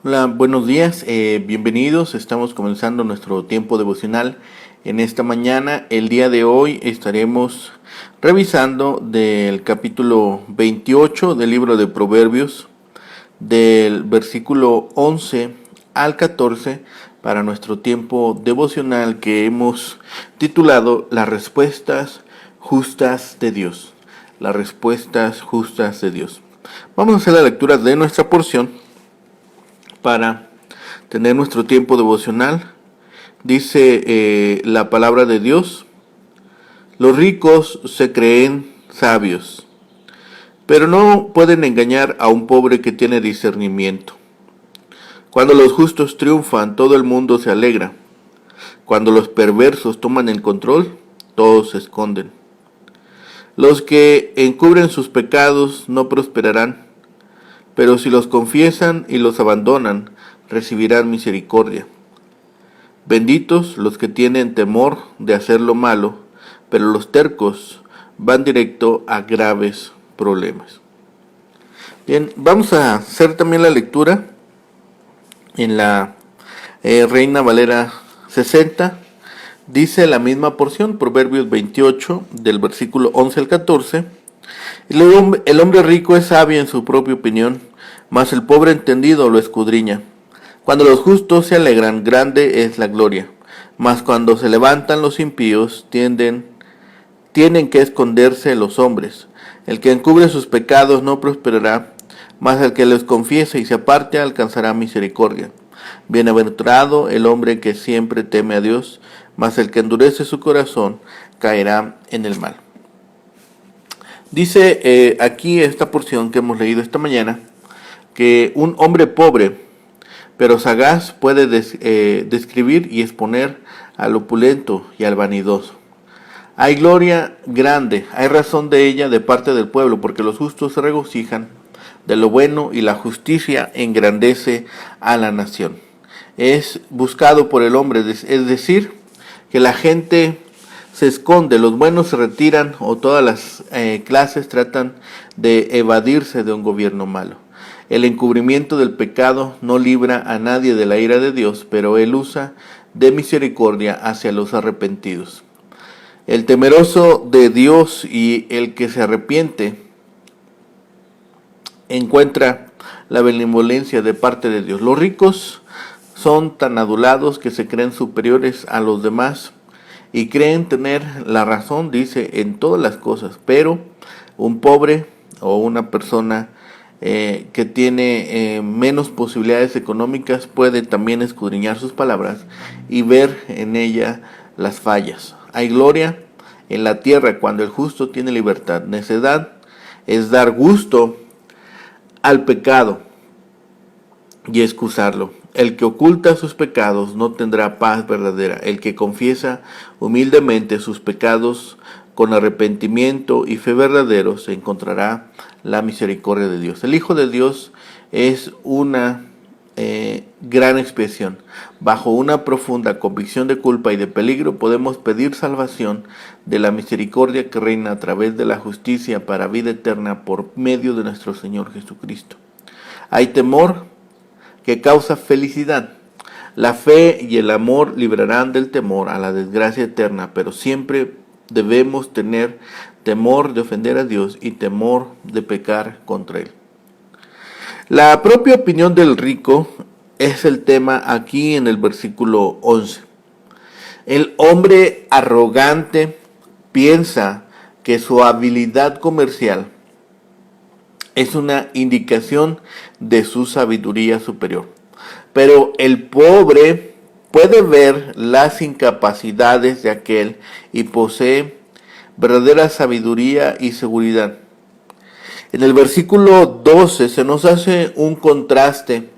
Hola, buenos días, bienvenidos. Estamos comenzando nuestro tiempo devocional en esta mañana. El día de hoy estaremos revisando del capítulo 28 del libro de Proverbios, del versículo 11 al 14, para nuestro tiempo devocional que hemos titulado Las respuestas justas de Dios. Las respuestas justas de Dios. Vamos a hacer la lectura de nuestra porción para tener nuestro tiempo devocional. Dice la palabra de Dios: los ricos se creen sabios, pero no pueden engañar a un pobre que tiene discernimiento. Cuando los justos triunfan, todo el mundo se alegra. Cuando los perversos toman el control, todos se esconden. Los que encubren sus pecados no prosperarán, pero si los confiesan y los abandonan, recibirán misericordia. Benditos los que tienen temor de hacer lo malo, pero los tercos van directo a graves problemas. Bien, vamos a hacer también la lectura en la Reina Valera 60. Dice la misma porción, Proverbios 28, del versículo 11 al 14. El hombre rico es sabio en su propia opinión, mas el pobre entendido lo escudriña. Cuando los justos se alegran, grande es la gloria, mas cuando se levantan los impíos, tienen que esconderse los hombres. El que encubre sus pecados no prosperará, mas el que los confiese y se aparte alcanzará misericordia. Bienaventurado el hombre que siempre teme a Dios, mas el que endurece su corazón caerá en el mal. Dice aquí esta porción que hemos leído esta mañana, que un hombre pobre pero sagaz puede describir y exponer al opulento y al vanidoso. Hay gloria grande, hay razón de ella de parte del pueblo, porque los justos se regocijan de lo bueno y la justicia engrandece a la nación. Es buscado por el hombre, es decir, que la gente se esconde, los buenos se retiran o todas las clases tratan de evadirse de un gobierno malo. El encubrimiento del pecado no libra a nadie de la ira de Dios, pero Él usa de misericordia hacia los arrepentidos. El temeroso de Dios y el que se arrepiente encuentra la benevolencia de parte de Dios. Los ricos son tan adulados que se creen superiores a los demás y creen tener la razón, dice, en todas las cosas, pero un pobre o una persona que tiene menos posibilidades económicas puede también escudriñar sus palabras y ver en ella las fallas. Hay gloria en la tierra cuando el justo tiene libertad. Necedad es dar gusto al pecado y excusarlo. El que oculta sus pecados no tendrá paz verdadera. El que confiesa humildemente sus pecados con arrepentimiento y fe verdadero se encontrará la misericordia de Dios. El Hijo de Dios es una gran expresión. Bajo una profunda convicción de culpa y de peligro podemos pedir salvación de la misericordia que reina a través de la justicia para vida eterna por medio de nuestro Señor Jesucristo. Hay temor que causa felicidad. La fe y el amor librarán del temor a la desgracia eterna, pero siempre debemos tener temor de ofender a Dios y temor de pecar contra Él. La propia opinión del rico es el tema aquí en el versículo 11. El hombre arrogante piensa que su habilidad comercial es una indicación de su sabiduría superior. Pero el pobre puede ver las incapacidades de aquel y posee verdadera sabiduría y seguridad. En el versículo 12 se nos hace un contraste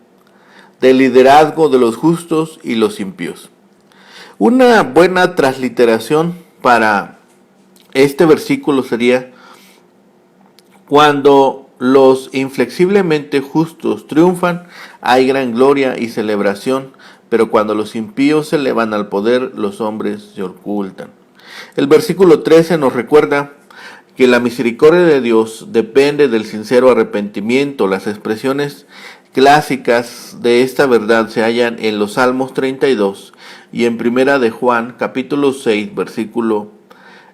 del liderazgo de los justos y los impíos. Una buena transliteración para este versículo sería: cuando los inflexiblemente justos triunfan, hay gran gloria y celebración, pero cuando los impíos se elevan al poder, los hombres se ocultan. El versículo 13 nos recuerda que la misericordia de Dios depende del sincero arrepentimiento. Las expresiones clásicas de esta verdad se hallan en los Salmos 32 y en Primera de Juan capítulo 6 versículo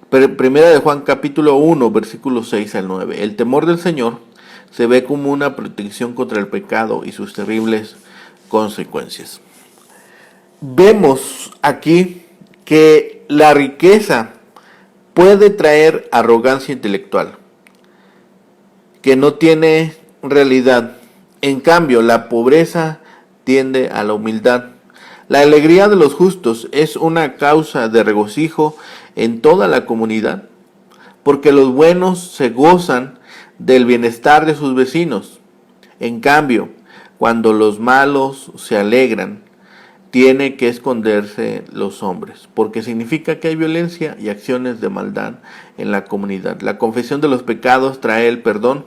Primera de Juan capítulo 1 versículo 6 al 9. El temor del Señor se ve como una protección contra el pecado y sus terribles consecuencias. Vemos aquí que la riqueza puede traer arrogancia intelectual, que no tiene realidad. En cambio, la pobreza tiende a la humildad. La alegría de los justos es una causa de regocijo en toda la comunidad, porque los buenos se gozan del bienestar de sus vecinos. En cambio, cuando los malos se alegran, tiene que esconderse los hombres, porque significa que hay violencia y acciones de maldad en la comunidad. La confesión de los pecados trae el perdón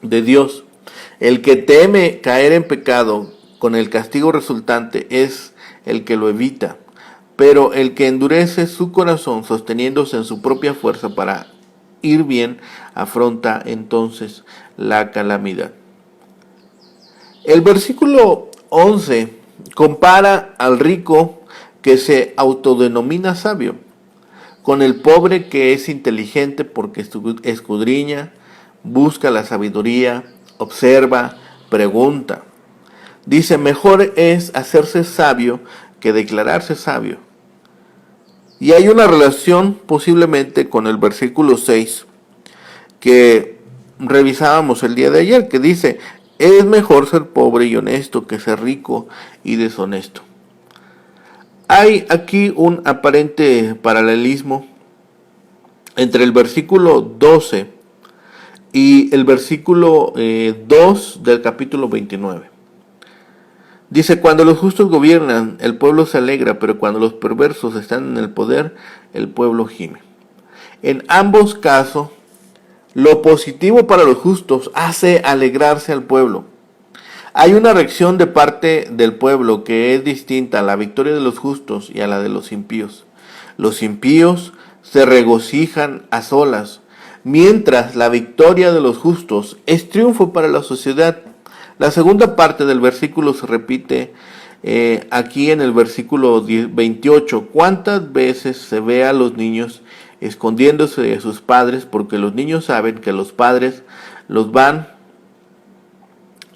de Dios. El que teme caer en pecado con el castigo resultante es el que lo evita, pero el que endurece su corazón sosteniéndose en su propia fuerza para ir bien, afronta entonces la calamidad. El versículo 11 compara al rico que se autodenomina sabio con el pobre que es inteligente porque escudriña, busca la sabiduría, observa, pregunta. Dice, mejor es hacerse sabio que declararse sabio. Y hay una relación posiblemente con el versículo 6 que revisábamos el día de ayer, que dice, es mejor ser pobre y honesto que ser rico y deshonesto. Hay aquí un aparente paralelismo entre el versículo 12 y el versículo 2 del capítulo 29. Dice, cuando los justos gobiernan, el pueblo se alegra, pero cuando los perversos están en el poder, el pueblo gime. En ambos casos, lo positivo para los justos hace alegrarse al pueblo. Hay una reacción de parte del pueblo que es distinta a la victoria de los justos y a la de los impíos. Los impíos se regocijan a solas, mientras la victoria de los justos es triunfo para la sociedad. La segunda parte del versículo se repite aquí en el versículo 28. ¿Cuántas veces se ve a los niños escondiéndose de sus padres? Porque los niños saben que los padres los van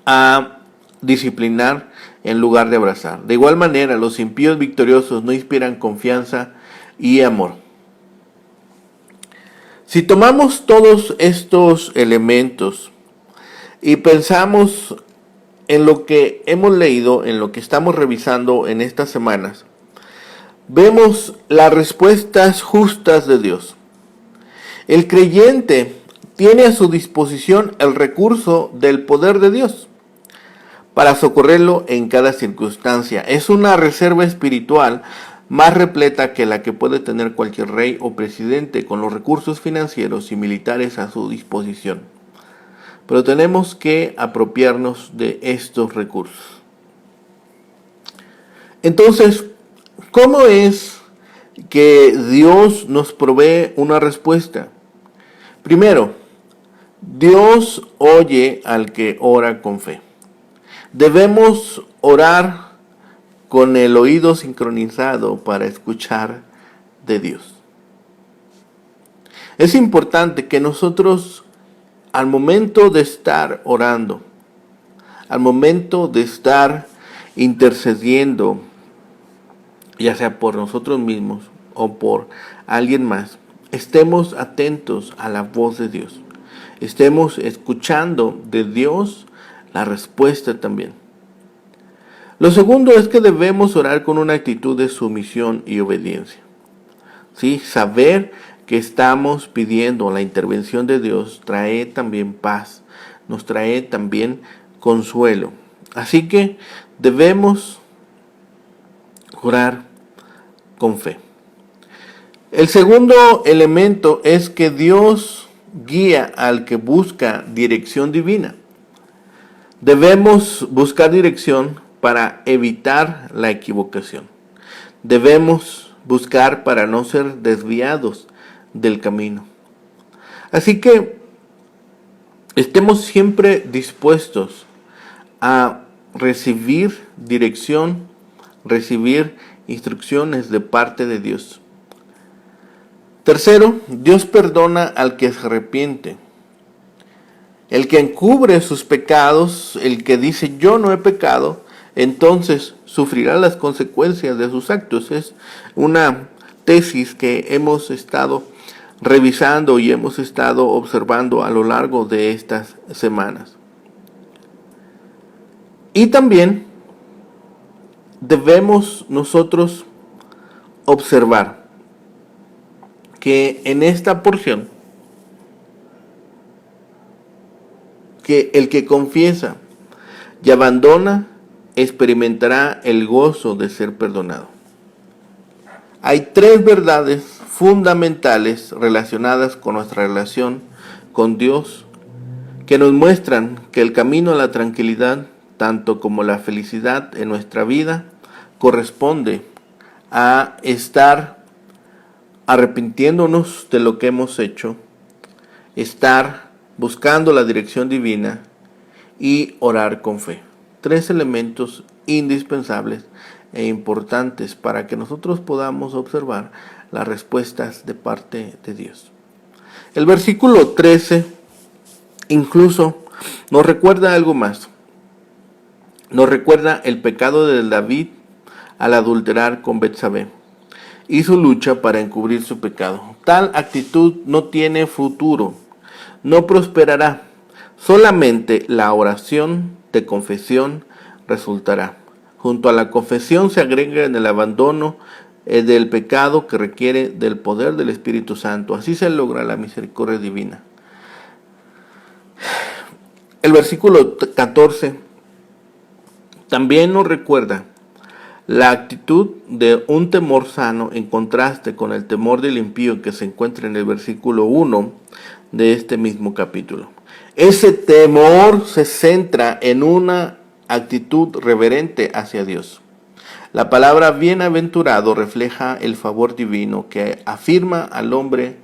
a disciplinar en lugar de abrazar. De igual manera, los impíos victoriosos no inspiran confianza y amor. Si tomamos todos estos elementos y pensamos en lo que hemos leído, en lo que estamos revisando en estas semanas, vemos las respuestas justas de Dios. El creyente tiene a su disposición el recurso del poder de Dios para socorrerlo en cada circunstancia. Es una reserva espiritual más repleta que la que puede tener cualquier rey o presidente con los recursos financieros y militares a su disposición. Pero tenemos que apropiarnos de estos recursos. Entonces, ¿cómo es que Dios nos provee una respuesta? Primero, Dios oye al que ora con fe. Debemos orar con el oído sincronizado para escuchar de Dios. Es importante que nosotros, al momento de estar orando, al momento de estar intercediendo, ya sea por nosotros mismos o por alguien más, estemos atentos a la voz de Dios. Estemos escuchando de Dios la respuesta también. Lo segundo es que debemos orar con una actitud de sumisión y obediencia. ¿Sí? Saber que estamos pidiendo la intervención de Dios trae también paz, nos trae también consuelo. Así que debemos orar con fe. El segundo elemento es que Dios guía al que busca dirección divina. Debemos buscar dirección para evitar la equivocación. Debemos buscar para no ser desviados del camino. Así que estemos siempre dispuestos a recibir dirección, recibir instrucciones de parte de Dios. Tercero, Dios perdona al que se arrepiente. El que encubre sus pecados, el que dice yo no he pecado, entonces sufrirá las consecuencias de sus actos. Es una tesis que hemos estado revisando y hemos estado observando a lo largo de estas semanas. Y también debemos nosotros observar que en esta porción, que el que confiesa y abandona experimentará el gozo de ser perdonado. Hay tres verdades fundamentales relacionadas con nuestra relación con Dios que nos muestran que el camino a la tranquilidad, tanto como la felicidad en nuestra vida, corresponde a estar arrepintiéndonos de lo que hemos hecho, estar buscando la dirección divina y orar con fe. Tres elementos indispensables e importantes para que nosotros podamos observar las respuestas de parte de Dios. El versículo 13 incluso nos recuerda algo más. Nos recuerda el pecado de David al adulterar con Betsabé y su lucha para encubrir su pecado. Tal actitud no tiene futuro, no prosperará. Solamente la oración de confesión resultará. Junto a la confesión se agrega en el abandono del pecado que requiere del poder del Espíritu Santo. Así se logra la misericordia divina. El versículo 14 también nos recuerda la actitud de un temor sano en contraste con el temor del impío que se encuentra en el versículo 1 de este mismo capítulo. Ese temor se centra en una actitud reverente hacia Dios. La palabra bienaventurado refleja el favor divino que afirma al hombre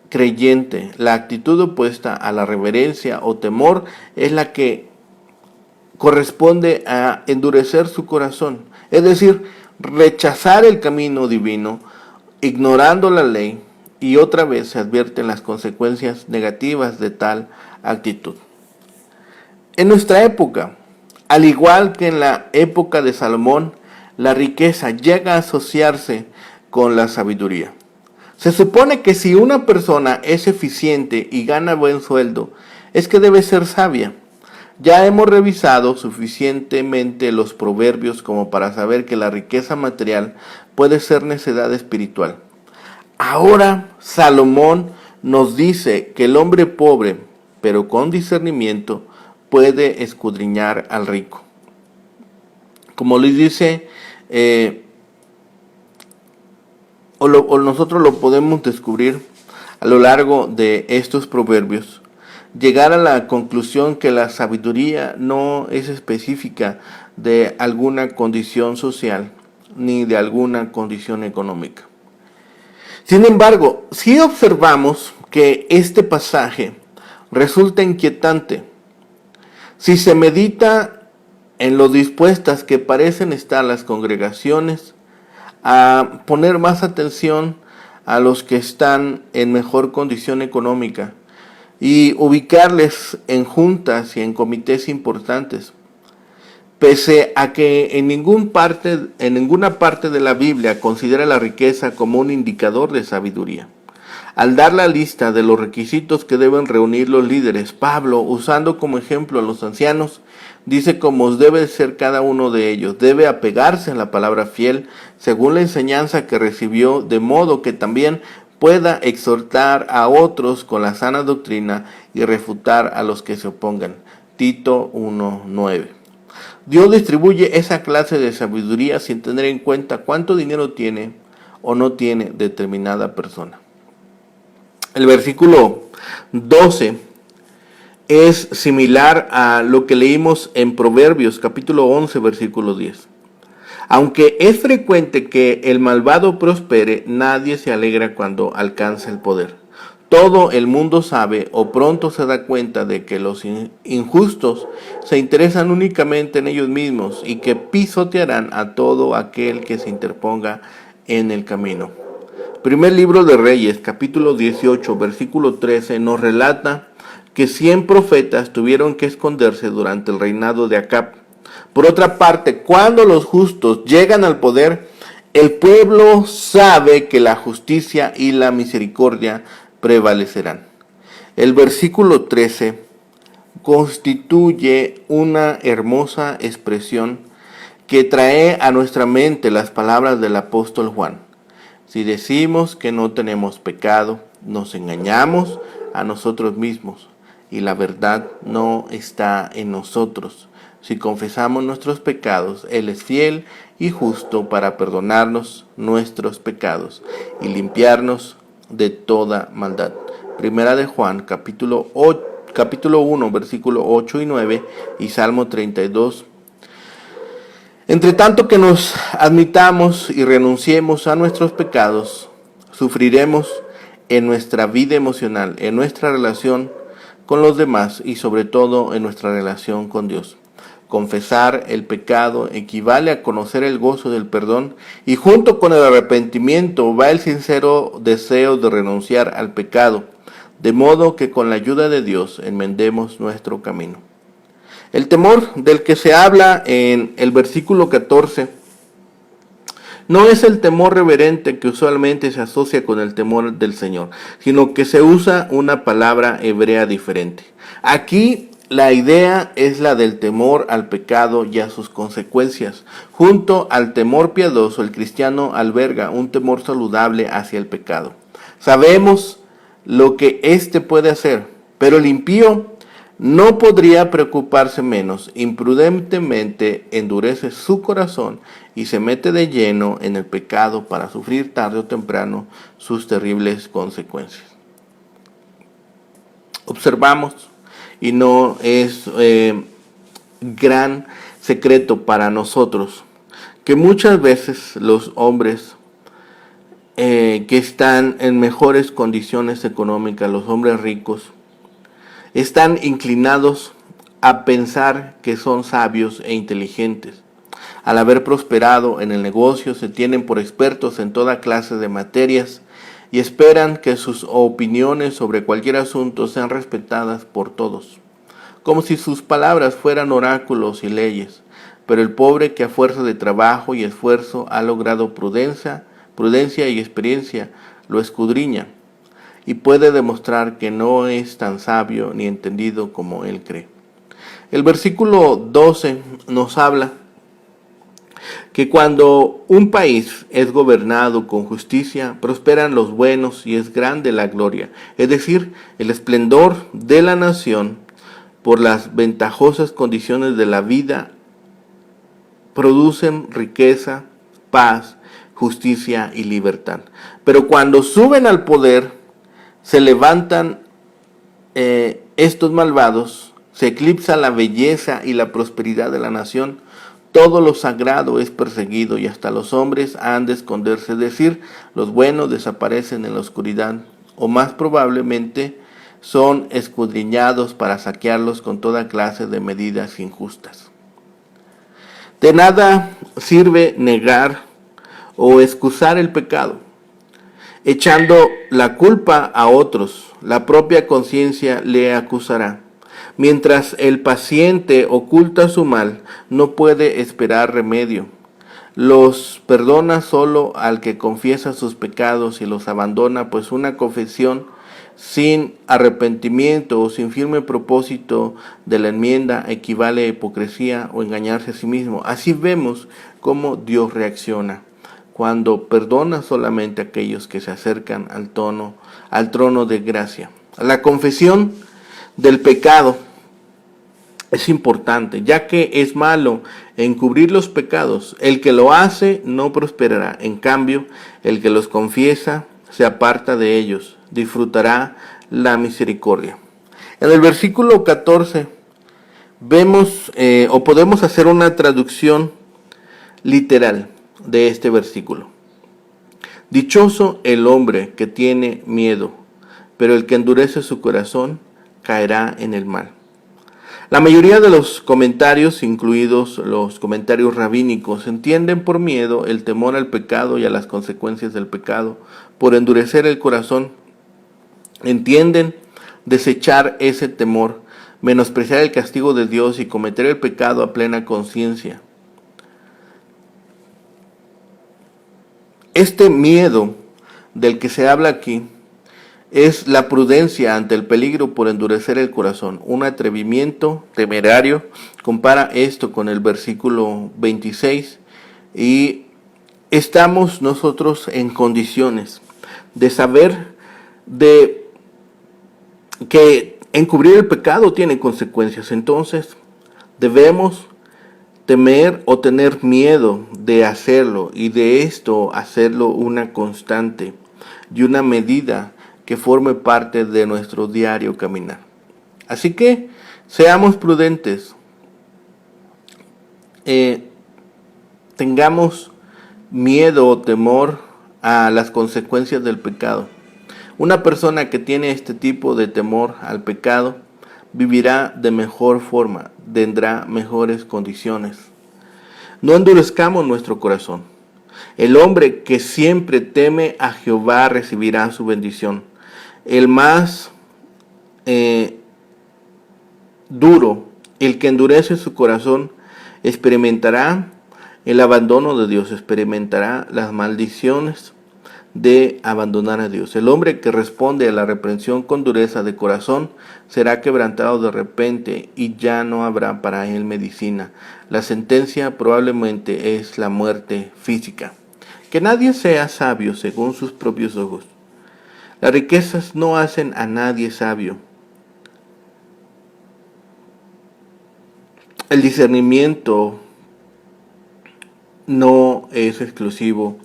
creyente. La actitud opuesta a la reverencia o temor es la que corresponde a endurecer su corazón, es decir, rechazar el camino divino, ignorando la ley, y otra vez se advierten las consecuencias negativas de tal actitud. En nuestra época, al igual que en la época de Salomón, la riqueza llega a asociarse con la sabiduría. Se supone que si una persona es eficiente y gana buen sueldo, es que debe ser sabia. Ya hemos revisado suficientemente los proverbios como para saber que la riqueza material puede ser necedad espiritual. Ahora Salomón nos dice que el hombre pobre, pero con discernimiento, puede escudriñar al rico. Como les dice, nosotros lo podemos descubrir a lo largo de estos proverbios, llegar a la conclusión que la sabiduría no es específica de alguna condición social ni de alguna condición económica. Sin embargo, si observamos que este pasaje resulta inquietante, si se medita en lo dispuestas que parecen estar las congregaciones a poner más atención a los que están en mejor condición económica y ubicarles en juntas y en comités importantes, pese a que en ninguna parte de la Biblia considera la riqueza como un indicador de sabiduría. Al dar la lista de los requisitos que deben reunir los líderes, Pablo, usando como ejemplo a los ancianos, dice cómo debe ser cada uno de ellos. Debe apegarse a la palabra fiel, según la enseñanza que recibió, de modo que también pueda exhortar a otros con la sana doctrina y refutar a los que se opongan. Tito 1:9. Dios distribuye esa clase de sabiduría sin tener en cuenta cuánto dinero tiene o no tiene determinada persona. El versículo 12 es similar a lo que leímos en Proverbios capítulo 11 versículo 10. Aunque es frecuente que el malvado prospere, nadie se alegra cuando alcanza el poder. Todo el mundo sabe o pronto se da cuenta de que los injustos se interesan únicamente en ellos mismos y que pisotearán a todo aquel que se interponga en el camino. Primer libro de Reyes, capítulo 18, versículo 13, nos relata que 100 profetas tuvieron que esconderse durante el reinado de Acab. Por otra parte, cuando los justos llegan al poder, el pueblo sabe que la justicia y la misericordia prevalecerán. El versículo 13 constituye una hermosa expresión que trae a nuestra mente las palabras del apóstol Juan. Si decimos que no tenemos pecado, nos engañamos a nosotros mismos y la verdad no está en nosotros. Si confesamos nuestros pecados, Él es fiel y justo para perdonarnos nuestros pecados y limpiarnos de toda maldad. Primera de Juan, capítulo 1, versículo 8 y 9 y Salmo 32. Entre tanto que nos admitamos y renunciemos a nuestros pecados, sufriremos en nuestra vida emocional, en nuestra relación con los demás y sobre todo en nuestra relación con Dios. Confesar el pecado equivale a conocer el gozo del perdón y junto con el arrepentimiento va el sincero deseo de renunciar al pecado, de modo que con la ayuda de Dios enmendemos nuestro camino. El temor del que se habla en el versículo 14 no es el temor reverente que usualmente se asocia con el temor del Señor, sino que se usa una palabra hebrea diferente. Aquí la idea es la del temor al pecado y a sus consecuencias. Junto al temor piadoso, el cristiano alberga un temor saludable hacia el pecado. Sabemos lo que éste puede hacer, pero el impío no podría preocuparse menos. Imprudentemente endurece su corazón y se mete de lleno en el pecado para sufrir tarde o temprano sus terribles consecuencias. Observamos, y no es gran secreto para nosotros, que muchas veces los hombres que están en mejores condiciones económicas, los hombres ricos, están inclinados a pensar que son sabios e inteligentes. Al haber prosperado en el negocio, se tienen por expertos en toda clase de materias y esperan que sus opiniones sobre cualquier asunto sean respetadas por todos, como si sus palabras fueran oráculos y leyes. Pero el pobre que a fuerza de trabajo y esfuerzo ha logrado prudencia y experiencia, lo escudriña y puede demostrar que no es tan sabio ni entendido como él cree. El versículo 12 nos habla que cuando un país es gobernado con justicia, prosperan los buenos y es grande la gloria, es decir, el esplendor de la nación por las ventajosas condiciones de la vida producen riqueza, paz, justicia y libertad. Pero cuando suben al poder, se levantan estos malvados, se eclipsa la belleza y la prosperidad de la nación, todo lo sagrado es perseguido y hasta los hombres han de esconderse, es decir, los buenos desaparecen en la oscuridad o más probablemente son escudriñados para saquearlos con toda clase de medidas injustas. De nada sirve negar o excusar el pecado, echando la culpa a otros. La propia conciencia le acusará. Mientras el paciente oculta su mal, no puede esperar remedio. Los perdona solo al que confiesa sus pecados y los abandona, pues una confesión sin arrepentimiento o sin firme propósito de la enmienda equivale a hipocresía o engañarse a sí mismo. Así vemos cómo Dios reacciona cuando perdona solamente a aquellos que se acercan al trono de gracia. La confesión del pecado es importante, ya que es malo encubrir los pecados. El que lo hace no prosperará. En cambio, el que los confiesa se aparta de ellos, disfrutará la misericordia. En el versículo 14 vemos o podemos hacer una traducción literal de este versículo. Dichoso el hombre que tiene miedo, pero el que endurece su corazón caerá en el mal. La mayoría de los comentarios, incluidos los comentarios rabínicos, entienden por miedo el temor al pecado y a las consecuencias del pecado. Por endurecer el corazón, entienden desechar ese temor, menospreciar el castigo de Dios y cometer el pecado a plena conciencia. Este miedo del que se habla aquí es la prudencia ante el peligro por endurecer el corazón, un atrevimiento temerario. Compara esto con el versículo 26 y estamos nosotros en condiciones de saber de que encubrir el pecado tiene consecuencias. Entonces debemos temer o tener miedo de hacerlo y de esto hacerlo una constante y una medida que forme parte de nuestro diario caminar. Así que seamos prudentes, tengamos miedo o temor a las consecuencias del pecado. Una persona que tiene este tipo de temor al pecado vivirá de mejor forma, tendrá mejores condiciones. No endurezcamos nuestro corazón. El hombre que siempre teme a Jehová recibirá su bendición. El más duro, el que endurece su corazón, experimentará el abandono de Dios, experimentará las maldiciones de abandonar a Dios. El hombre que responde a la reprensión con dureza de corazón será quebrantado de repente y ya no habrá para él medicina. La sentencia probablemente es la muerte física. Que nadie sea sabio según sus propios ojos. Las riquezas no hacen a nadie sabio. El discernimiento no es exclusivo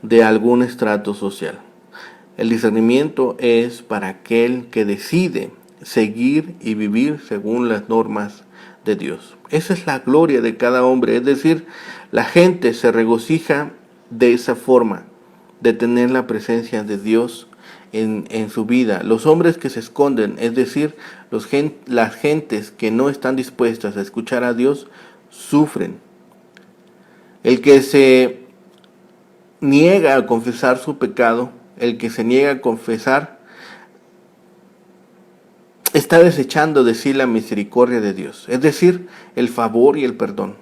de algún estrato social. El discernimiento es para aquel que decide seguir y vivir según las normas de Dios. Esa es la gloria de cada hombre, es decir, la gente se regocija de esa forma, de tener la presencia de Dios en su vida. Los hombres que se esconden, es decir, las gentes que no están dispuestas a escuchar a Dios, sufren. El que se niega a confesar su pecado, el que se niega a confesar, está desechando de sí la misericordia de Dios, es decir, el favor y el perdón.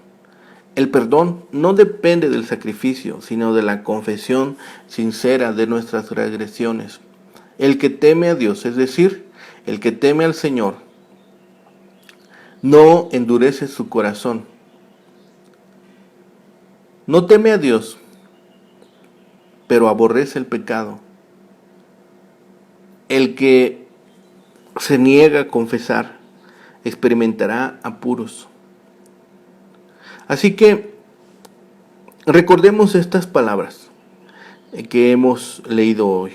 El perdón no depende del sacrificio, sino de la confesión sincera de nuestras transgresiones. El que teme a Dios, es decir, el que teme al Señor, no endurece su corazón. No teme a Dios, pero aborrece el pecado. El que se niega a confesar experimentará apuros. Así que recordemos estas palabras que hemos leído hoy.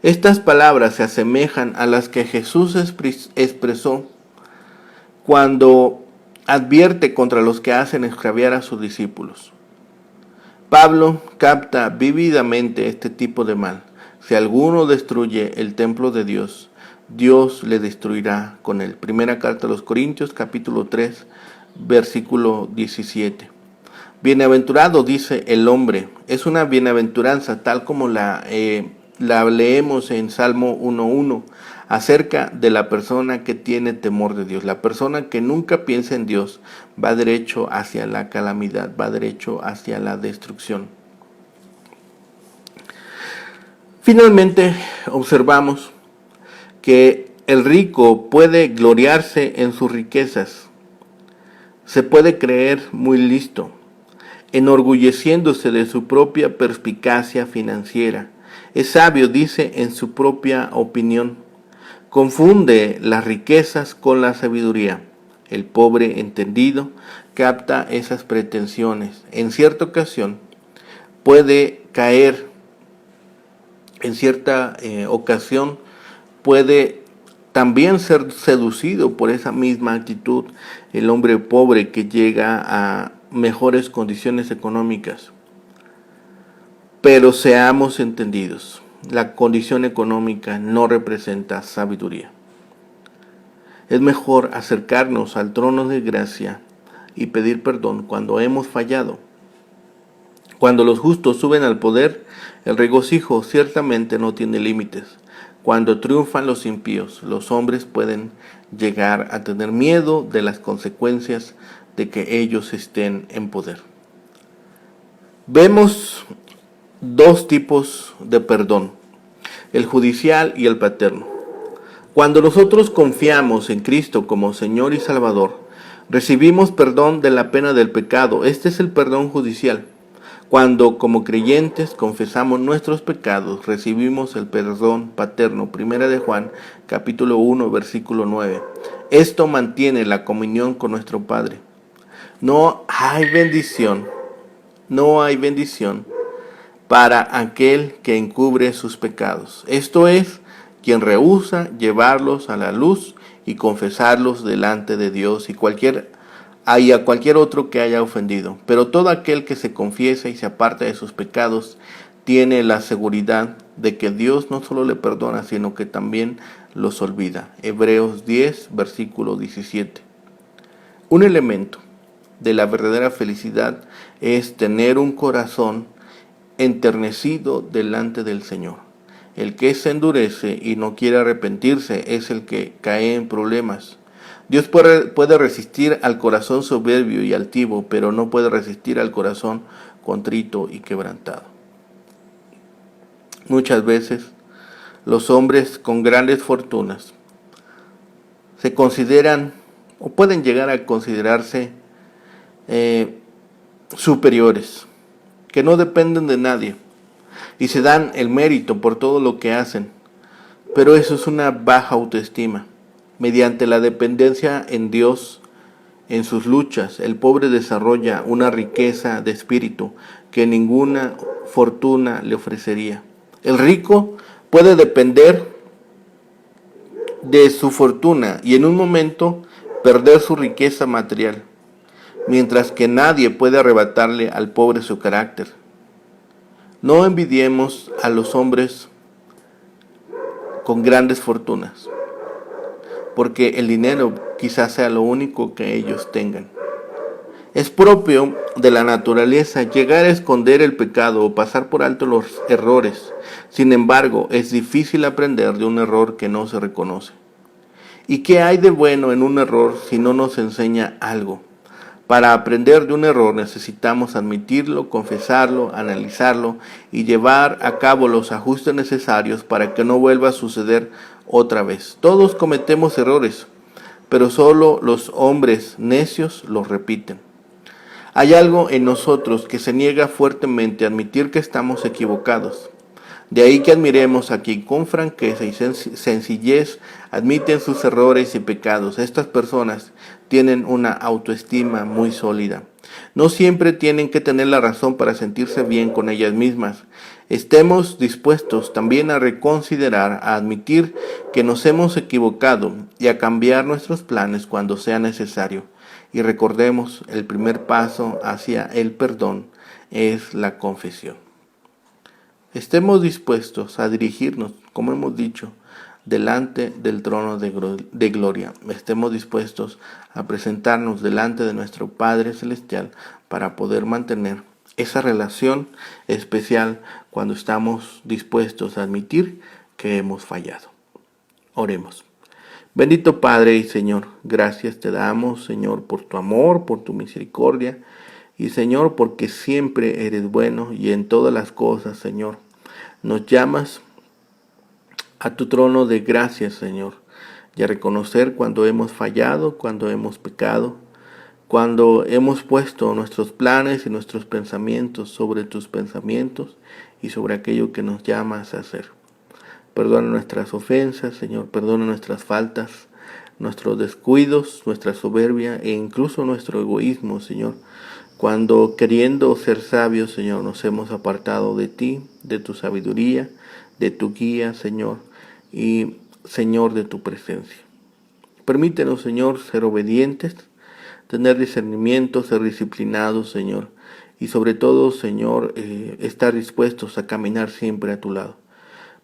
Estas palabras se asemejan a las que Jesús expresó cuando advierte contra los que hacen extraviar a sus discípulos. Pablo capta vívidamente este tipo de mal. Si alguno destruye el templo de Dios, Dios le destruirá con él. Primera carta a los Corintios, capítulo 3, versículo 17. Bienaventurado, dice el hombre. Es una bienaventuranza tal como la leemos en Salmo 1:1, acerca de la persona que tiene temor de Dios. La persona que nunca piensa en Dios va derecho hacia la calamidad, va derecho hacia la destrucción. Finalmente, observamos que el rico puede gloriarse en sus riquezas. Se puede creer muy listo, enorgulleciéndose de su propia perspicacia financiera. Es sabio, dice, en su propia opinión. Confunde las riquezas con la sabiduría. El pobre entendido capta esas pretensiones. En cierta ocasión puede caer, en cierta ocasión puede también ser seducido por esa misma actitud el hombre pobre que llega a mejores condiciones económicas. Pero seamos entendidos. la condición económica no representa sabiduría. Es mejor acercarnos al trono de gracia y pedir perdón cuando hemos fallado. Cuando los justos suben al poder, el regocijo ciertamente no tiene límites. Cuando triunfan los impíos, los hombres pueden llegar a tener miedo de las consecuencias de que ellos estén en poder. Vemos dos tipos de perdón, el judicial y el paterno. Cuando nosotros confiamos en Cristo como Señor y Salvador, recibimos perdón de la pena del pecado. Este es el perdón judicial. Cuando como creyentes confesamos nuestros pecados, recibimos el perdón paterno. Primera de Juan, capítulo 1, versículo 9. Esto mantiene la comunión con nuestro Padre. No hay bendición para aquel que encubre sus pecados. Esto es, quien rehúsa llevarlos a la luz y confesarlos delante de Dios y a cualquier otro que haya ofendido. Pero todo aquel que se confiesa y se aparta de sus pecados tiene la seguridad de que Dios no solo le perdona, sino que también los olvida. Hebreos 10, versículo 17. Un elemento de la verdadera felicidad es tener un corazón enternecido delante del Señor. El que se endurece y no quiere arrepentirse es el que cae en problemas. Dios puede resistir al corazón soberbio y altivo, pero no puede resistir al corazón contrito y quebrantado. Muchas veces los hombres con grandes fortunas se consideran o pueden llegar a considerarse superiores, que no dependen de nadie y se dan el mérito por todo lo que hacen. Pero eso es una baja autoestima. Mediante la dependencia en Dios, en sus luchas, el pobre desarrolla una riqueza de espíritu que ninguna fortuna le ofrecería. El rico puede depender de su fortuna y en un momento perder su riqueza material, mientras que nadie puede arrebatarle al pobre su carácter. No envidiemos a los hombres con grandes fortunas, porque el dinero quizás sea lo único que ellos tengan. Es propio de la naturaleza llegar a esconder el pecado o pasar por alto los errores. Sin embargo, es difícil aprender de un error que no se reconoce. ¿Y qué hay de bueno en un error si no nos enseña algo? Para aprender de un error necesitamos admitirlo, confesarlo, analizarlo y llevar a cabo los ajustes necesarios para que no vuelva a suceder otra vez. Todos cometemos errores, pero solo los hombres necios los repiten. Hay algo en nosotros que se niega fuertemente a admitir que estamos equivocados. De ahí que admiremos a quien con franqueza y sencillez admiten sus errores y pecados. Estas personas tienen una autoestima muy sólida. No siempre tienen que tener la razón para sentirse bien con ellas mismas. Estemos dispuestos también a reconsiderar, a admitir que nos hemos equivocado y a cambiar nuestros planes cuando sea necesario. Y recordemos, el primer paso hacia el perdón es la confesión. Estemos dispuestos a dirigirnos, como hemos dicho, delante del trono de gloria. Estemos dispuestos a presentarnos delante de nuestro Padre Celestial para poder mantener esa relación especial cuando estamos dispuestos a admitir que hemos fallado. Oremos. Bendito Padre y Señor, gracias te damos, Señor, por tu amor, por tu misericordia y, Señor, porque siempre eres bueno y en todas las cosas, Señor, nos llamas a tu trono de gracia, Señor, y a reconocer cuando hemos fallado, cuando hemos pecado, cuando hemos puesto nuestros planes y nuestros pensamientos sobre tus pensamientos y sobre aquello que nos llamas a hacer. Perdona nuestras ofensas, Señor, perdona nuestras faltas, nuestros descuidos, nuestra soberbia e incluso nuestro egoísmo, Señor. Cuando queriendo ser sabios, Señor, nos hemos apartado de ti, de tu sabiduría, de tu guía, Señor, y, Señor, de tu presencia. Permítenos, Señor, ser obedientes, tener discernimiento, ser disciplinados, Señor, y sobre todo, Señor, estar dispuestos a caminar siempre a tu lado.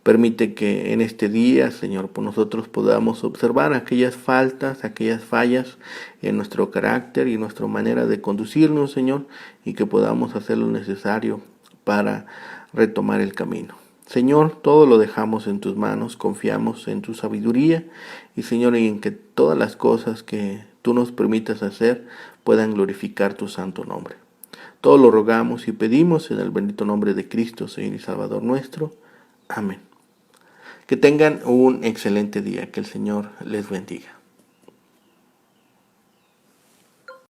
Permite que en este día, Señor, por nosotros podamos observar aquellas faltas, aquellas fallas en nuestro carácter y nuestra manera de conducirnos, Señor, y que podamos hacer lo necesario para retomar el camino. Señor, todo lo dejamos en tus manos, confiamos en tu sabiduría y, Señor, en que todas las cosas que tú nos permitas hacer puedan glorificar tu santo nombre. Todo lo rogamos y pedimos en el bendito nombre de Cristo, Señor y Salvador nuestro. Amén. Que tengan un excelente día. Que el Señor les bendiga.